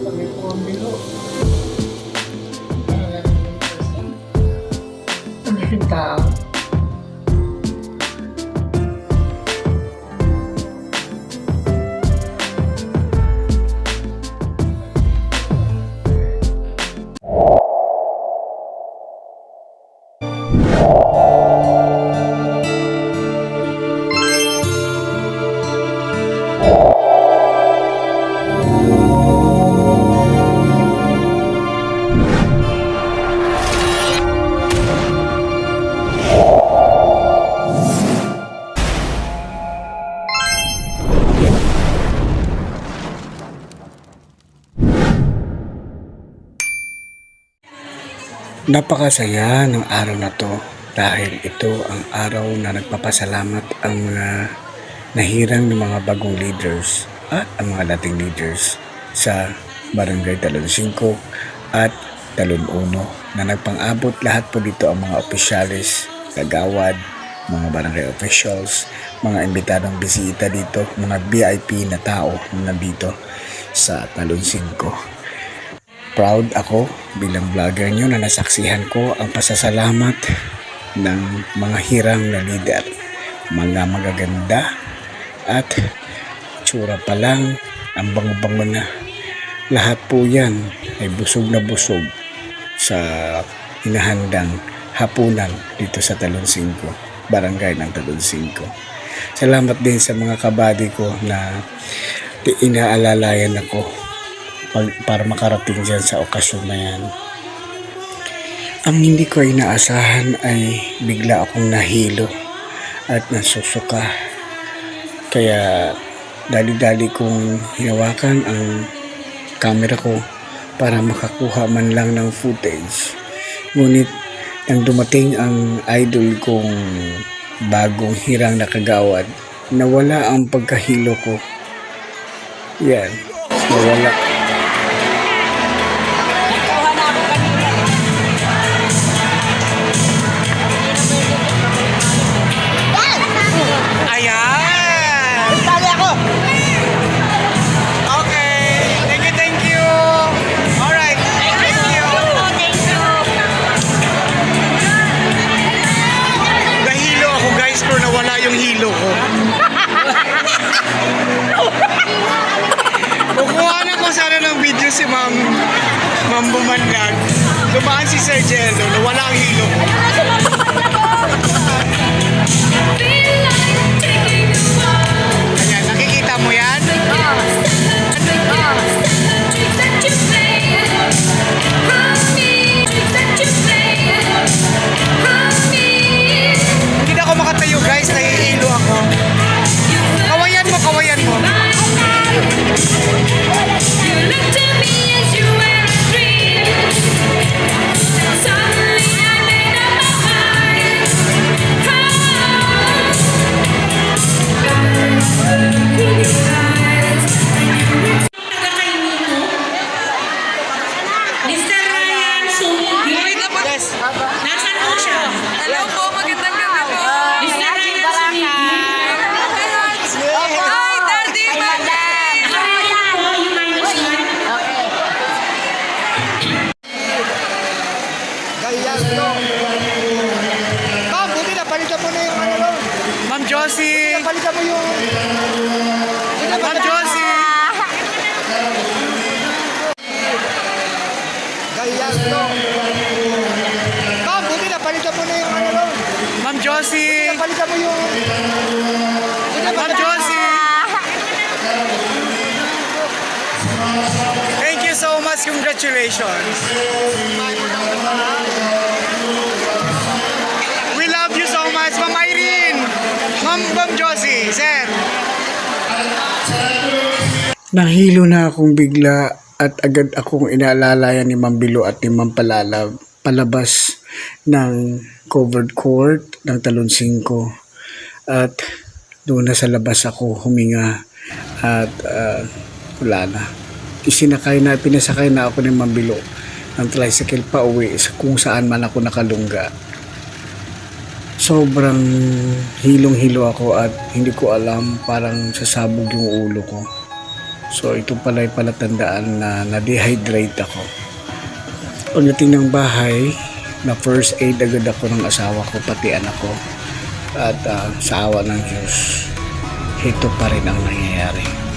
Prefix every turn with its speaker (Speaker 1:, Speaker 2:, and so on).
Speaker 1: Kami po ang bilo. Ang tao. Napakasaya ng araw na to dahil ito ang araw na nagpapasalamat ang mga nahirang ng mga bagong leaders at ang mga dating leaders sa Barangay Talon 5 at Talon 1 na nagpang-abot. Lahat po dito ang mga opisyalis, kagawad, mga barangay officials, mga imbitadong bisita dito, mga VIP na tao na nandito sa Talon 5. Proud ako bilang vlogger nyo na nasaksihan ko ang pasasalamat ng mga hirang na leader. Mga magaganda at tsura pa lang, ang bango-bango na. Lahat po yan ay busog na busog sa hinahandang hapunan dito sa Talon 5, barangay ng Talon 5. Salamat din sa mga kabady ko na inaalalayan ako para makarating dyan sa okasyon na yan. Ang hindi ko inaasahan ay bigla akong nahilo at nasusuka. Kaya dali-dali kong hinawakan ang camera ko para makakuha man lang ng footage. Ngunit nang dumating ang idol kong bagong hirang na kagawad, nawala ang pagkahilo ko. Yan, nawala.
Speaker 2: Yung hilo ko. Kukuha na ko sana ng video si Ma'am Bumandag. Dumaan si Sir Jello, nawala ang hilo ko. Ayan, nakikita mo yan? Hindi na ako makatayo guys, nahihilo ako. Kawayan mo, kawayan mo.
Speaker 3: Nasaan po siya? Hello po, magandang gabi po. Mr. Ryan Sumi. Hi, Daddy! Nakakaya po yung -1.
Speaker 2: Gaya to. Ma'am, buti na, palitan mo na yung ano. Ma'am Josie. Palitan mo yung... Ma'am Josie. Gaya to. Ma'am, buti na, palitan mo na yung ano. Ma'am Josie. Palitan mo yung... Ma'am Josie. Thank you so much. Congratulations. We love you so much, Ma'am Irene. Ma'am Josie, sir.
Speaker 1: Nahilo na akong bigla at agad akong inaalalayan ni Ma'am Bilo at ni Ma'am Palala palabas ng covered court ng Talon 5. At doon na sa labas ako huminga at wala na. Pinasakay na ako ni Ma'am Bilo ng tricycle pa uwi kung saan man ako nakalungga. Sobrang hilong-hilo ako at hindi ko alam, parang sasabog yung ulo ko. So ito pala ay palatandaan na na-dehydrate ako. Pagdating ng bahay, na first aid agad ako ng asawa ko pati anak ko. At sa awa ng Diyos, ito pa rin ang nangyayari.